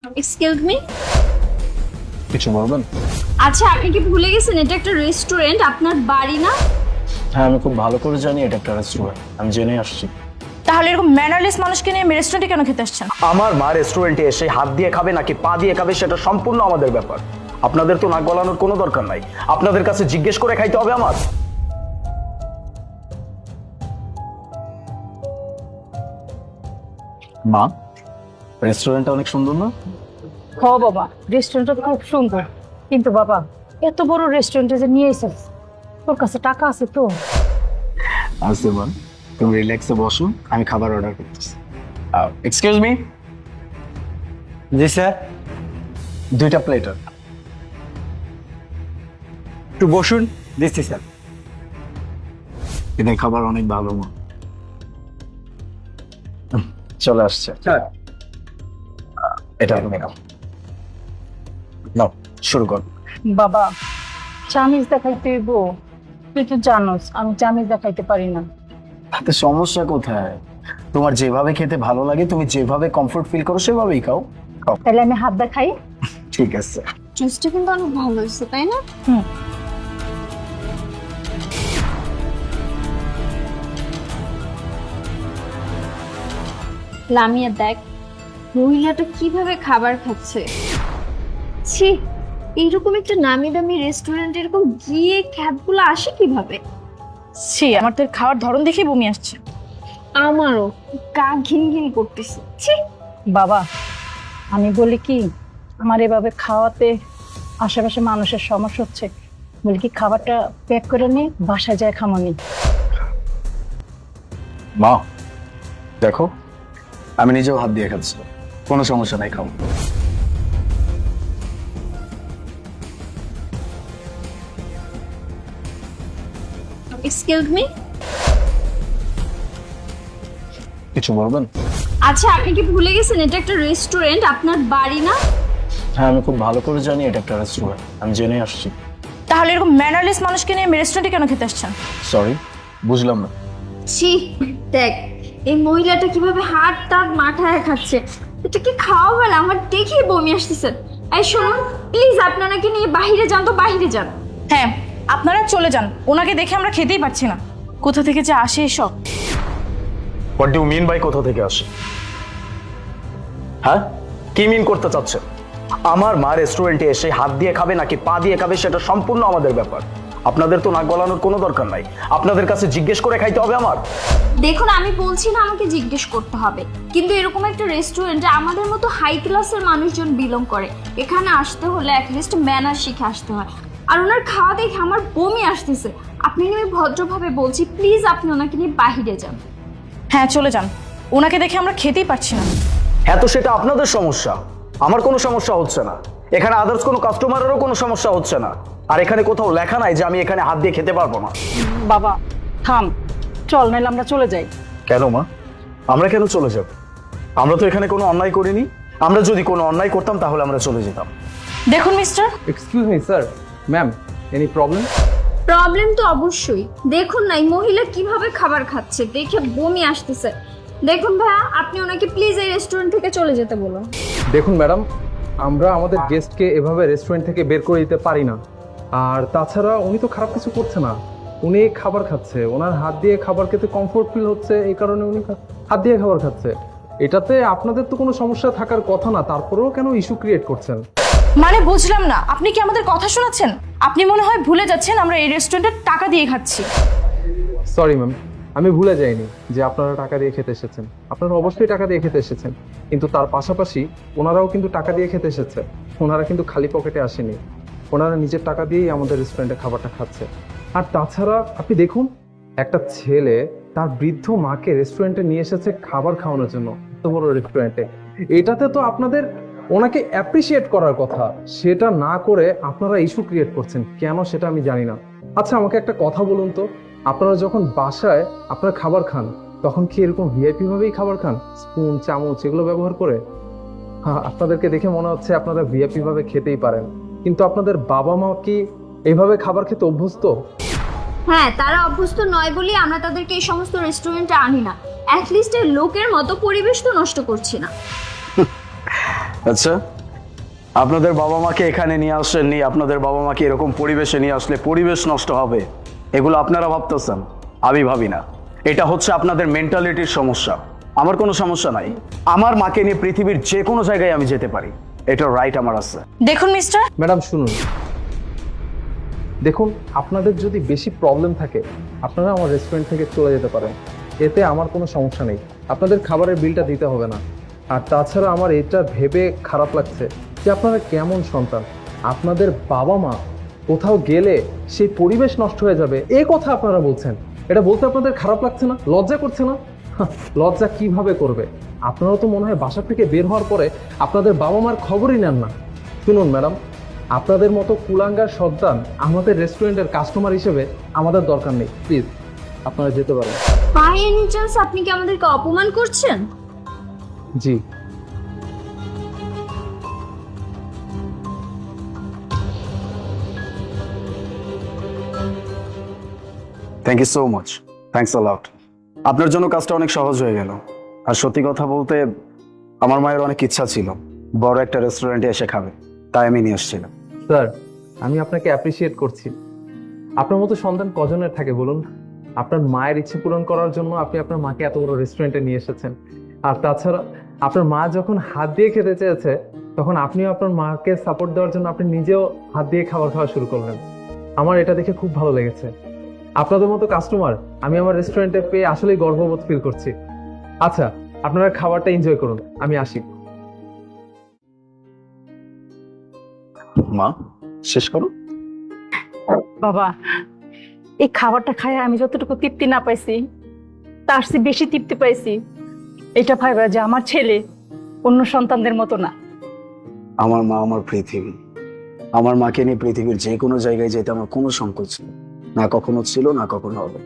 Excuse me. কিছু বলবেন? আচ্ছা, আপনি কি ভুলে গেছেন এটা একটা রেস্টুরেন্ট, আপনার বাড়ি না? হ্যাঁ, আমি খুব ভালো করে জানি এটা একটা রেস্টুরেন্ট, আমি জেনে আসছি। তাহলে এরকম ম্যানারলেস মানুষকে নিয়ে রেস্টুরেন্টে কেন খেতে আসছেন? আমার মা রেস্টুরেন্টে এসে হাত দিয়ে খাবে নাকি পা দিয়ে খাবে সেটা সম্পূর্ণ আমাদের ব্যাপার। আপনাদের তো নাক গলানোর কোনো দরকার নাই। আপনাদের কাছে জিজ্ঞেস করে খাইতে হবে আমার? মা, রেস্টুরেন্টটা অনেক সুন্দর না? হ বাবা, রেস্টুরেন্টটা তো খুব সুন্দর, কিন্তু বাবা এত বড় রেস্টুরেন্টে যে নিয়ে এসেছিস, তোর কাছে টাকা আছে তো? আসতে মা, তুমি রিল্যাক্সে বসো, আমি খাবার অর্ডার করতেছি। Excuse me. জি স্যার। 2টা প্লেটার। একটু বসুন, দিচ্ছি স্যার। এদের খাবার অনেক ভালো মা। চলে আসছে। স্যার এটা আপনি নাও। নাও, শুরু কর। বাবা, চামিজ দেখাইতে হইব, তুই তো জানোস আমি চামিজ দেখাইতে পারি না। তাতে সমস্যা কোথায়? তোমার যেভাবে খেতে ভালো লাগে, তুমি যেভাবে কমফোর্ট ফিল করো সেভাবেই খাও। খাও। তাহলে আমি হাত দেখাই? ঠিক আছে। জুসটা কিন্তু অনেক ভালো হয়েছে, তাই না? হুম। লামিয়া দেখ, মহিলাটা কিভাবে খাবার খাচ্ছে। ছি, এইরকম একটা নামি দামি রেস্টুরেন্ট এরকম গিয়ে ক্যাবগুলো আসে কিভাবে? ছি, আমার তো এর খাওয়ার ধরন দেখেই বমি আসছে। আমারও গা ঘিন ঘিন করতেছে। ছি। বাবা, আমি বলি কি, আমার এভাবে খাওয়াতে আশেপাশে মানুষের সমস্যা হচ্ছে, বলি কি খাবারটা প্যাক করে নিয়ে বাসায় যায় খামানি। মা, দেখো, আমি নিজেও হাত দিয়ে খাচ্ছি, কোনো সমস্যা নাই, খাও। Excuse me. কিছু বলবেন? আচ্ছা, আপনি কি ভুলে গেছেন এটা একটা রেস্টুরেন্ট, আপনার বাড়ি না? হ্যাঁ, আমি খুব ভালো করে জানি এটা একটা রেস্টুরেন্ট, আমি জেনে আসছি। তাহলে এরকম ম্যানারলেস মানুষকে নিয়ে রেস্টুরেন্টে কেন খেতে আসছেন? সরি, বুঝলাম না। ছি, দেখ এই মহিলাটা কিভাবে হাত টাত মাথায় খাচ্ছে। এটা কি খাওয়া বলে? আমার দেখেই বমি আসতেছে। এই শুনুন, প্লিজ আপনাকে নিয়ে বাইরে যান তো, বাইরে যান। হ্যাঁ, আপনারা চলে যান, ওনাকে দেখে আমরা খেতেই পারছি না। কোথা থেকে যে আসে এসব। হোয়াট ডু মিন বাই কোথা থেকে আসে? হ্যাঁ, কি মিন করতে চাচ্ছেন? আমার মা রেস্টুরেন্টে এসে হাত দিয়ে খাবে নাকি পা দিয়ে খাবে সেটা সম্পূর্ণ আমাদের ব্যাপার। আপনাদের তো নাক গলানোর কোনো দরকার নাই। আপনাদের কাছে জিজ্ঞেস করে খাইতে হবে আমার? দেখুন, আমি বলছি না আমাকে জিজ্ঞেস করতে হবে, কিন্তু এরকম একটা রেস্টুরেন্টে আমাদের মতো হাই ক্লাসের মানুষজন বিলং করে। এখানে আসতে হলে অ্যাটলিস্ট ম্যানার শিখে আসতে হয়। আর ওনার খাওয়া দেখে আমার বমি আসতেছে। আপনি নিয়ে ভদ্রভাবে বলছি, প্লিজ আপনি ওনাকে নিয়ে বাহিরে যান। হ্যাঁ, চলে যান, ওনাকে দেখে আমরা খেতেই পারছি না। হ্যাঁ, তো সেটা আপনাদের সমস্যা, আমার কোনো সমস্যা হচ্ছে না। এখানে আদার্স কোনো কাস্টমারেরও কোনো সমস্যা হচ্ছে না। আর এখানে কোথাও লেখা নাই যে আমি এখানে হাত দিয়ে খেতে পারবো না। বাবা থাম, চল নাইলে আমরা চলে যাই। কেন মা, আমরা কেন চলে যাব? আমরা তো এখানে কোনো অন্যায় করিনি। আমরা যদি কোনো অন্যায় করতাম তাহলে আমরা চলে যেতাম। দেখুন mister, excuse me sir, ma'am, any problem? Problem তো অবশ্যই। দেখুন না এই মহিলা কিভাবে খাবার খাচ্ছে, দেখে বমি আসতেছে। দেখুন ভাইয়া, আপনি ওনাকে প্লিজ এই রেস্টুরেন্ট থেকে চলে যেতে বলুন। দেখুন ম্যাডাম, আমরা আমাদের গেস্টকে এভাবে রেস্টুরেন্ট থেকে বের করে দিতে পারি না। আর তাছাড়া উনি তো খারাপ কিছু করছে না, উনি খাবার খাচ্ছে, ওনার হাত দিয়ে খাবার খেতে কমফোর্ট ফিল হচ্ছে, এই কারণে উনি হাত দিয়ে খাবার খাচ্ছে। এটাতে আপনাদের তো কোনো সমস্যা থাকার কথা না, তারপরেও কেন ইস্যু ক্রিয়েট করছেন? মানে বুঝলাম না, আপনি কি আমাদের কথা শোনাচ্ছেন? আপনি মনে হয় ভুলে যাচ্ছেন আমরা এই রেস্টুরেন্টে টাকা দিয়ে খাচ্ছি। সরি ম্যাম, আমি ভুলে যাইনি যে আপনারা টাকা দিয়ে খেতে এসেছেন। আপনারা অবশ্যই টাকা দিয়ে খেতে এসেছেন, কিন্তু তার পাশাপাশি ওনারাও কিন্তু টাকা দিয়ে খেতে এসেছে। ওনারা কিন্তু খালি পকেটে আসেনি, ওনারা নিজের টাকা দিয়েই আমাদের রেস্টুরেন্টে খাবারটা খাচ্ছে। আর তাছাড়া আপনি দেখুন, একটা ছেলে তার বৃদ্ধ মাকে রেস্টুরেন্টে নিয়ে এসেছে খাবার খাওয়ানোর জন্য, এত বড় রেস্টুরেন্টে। এটাতে তো আপনাদের ওনাকে অ্যাপ্রিসিয়েট করার কথা, সেটা না করে আপনারা ইস্যু ক্রিয়েট করছেন কেন সেটা আমি জানি না। আচ্ছা, আমাকে একটা কথা বলুন তো, আপনারা যখন বাসায় আপনারা খাবার খান তখন কি এরকম ভিআইপি ভাবেই খাবার খান, স্পুন চামচ এগুলো ব্যবহার করে? হ্যাঁ, আপনাদেরকে দেখে মনে হচ্ছে আপনারা ভিআইপি ভাবে খেতেই পারেন, কিন্তু আপনাদের বাবা মা কি এইভাবে খাবার খেতে অভ্যস্ত? হ্যাঁ, তারা অভ্যস্ত নয় বলেই আমরা তাদেরকে এই সমস্ত রেস্টুরেন্টে আনি না। অ্যাটলিস্ট এই লোকের মতো পরিবেশ তো নষ্ট করছি না। আচ্ছা, আপনাদের বাবা মাকে এখানে নিয়ে আসেননি, আপনাদের বাবা মাকে এরকম পরিবেশে নিয়ে আসলে পরিবেশ নষ্ট হবে, এগুলো আপনারা ভাবতেছেন, আমি ভাবি না। এটা হচ্ছে আপনাদের মেন্টালিটির সমস্যা। আমার কোনো সমস্যা নাই, আমার মাকে নিয়ে পৃথিবীর যে কোনো জায়গায় আমি যেতে পারি, এটা রাইট আমার আছে। দেখুন মিস্টার, ম্যাডাম শুনুন, দেখুন আপনাদের যদি বেশি প্রবলেম থাকে আপনারা আমার রেস্টুরেন্ট থেকে চলে যেতে পারেন, এতে আমার কোনো সমস্যা নেই, আপনাদের খাবারের বিলটা দিতে হবে না। আর তাছাড়া আমার এটা ভেবে খারাপ লাগছে যে আপনারা কেমন সন্তান, আপনাদের বাবা মা কোথাও গেলে সেই পরিবেশ নষ্ট হয়ে যাবে এই কথা আপনারা বলছেন। এটা বলতে আপনাদের খারাপ লাগছে না, লজ্জা করছে না? লজ্জা কিভাবে করবে? আপনারাও তো মনে হয় বাসা থেকে বের হওয়ার পরে আপনাদের বাবা মার খবরই নেন না। শুনুন ম্যাডাম, আপনাদের মতো কুলাঙ্গার সন্তান আমাদের রেস্টুরেন্টের কাস্টমার হিসেবে আমাদের দরকার নেই, প্লিজ আপনারা যেতে পারেন। বাই এনি চান্স আপনি কি আমাদেরকে অপমান করছেন? জি। Thank you so much, thanks a lot. আপনার জন্য কাজটা অনেক সহজ হয়ে গেল। আর সত্যি কথা বলতে আমার মায়ের অনেক ইচ্ছা ছিল বড় একটা রেস্টুরেন্টে এসে খাবে, তাই আমি নিয়ে এসেছিলাম। স্যার, আমি আপনাকে অ্যাপ্রিসিয়েট করছি। আপনার মতো সন্তান কজনের থাকে বলুন? আপনার মায়ের ইচ্ছে পূরণ করার জন্য আপনি আপনার মাকে এত বড় রেস্টুরেন্টে নিয়ে এসেছেন। আর তাছাড়া আপনার মা যখন হাত দিয়ে খেতে চেয়েছে তখন আপনিও আপনার মাকে সাপোর্ট দেওয়ার জন্য আপনি নিজেও হাত দিয়ে খাবার খাওয়া শুরু করলেন। আমার এটা দেখে খুব ভালো লেগেছে। আপনাদের মতো কাস্টমার আমি আমার রেস্টুরেন্টে পেয়ে আসলেই গর্ববোধ ফিল করছি। আচ্ছা, আপনারা খাবারটা এনজয় করুন, আমি আসি। মা, শেষ করো। বাবা, এই খাবারটা খায় আমি যতটুকু তৃপ্তি না পাইছি তার চেয়ে বেশি তৃপ্তি পাইছি এটা ভাইবা যে আমার ছেলে অন্য সন্তানদের মতো না। আমার মা আমার পৃথিবী। আমার মাকে নিয়ে পৃথিবীর যে কোনো জায়গায় যেতে আমার কোনো সংকোচ নেই, না কখনো ছিল না কখনো হবে।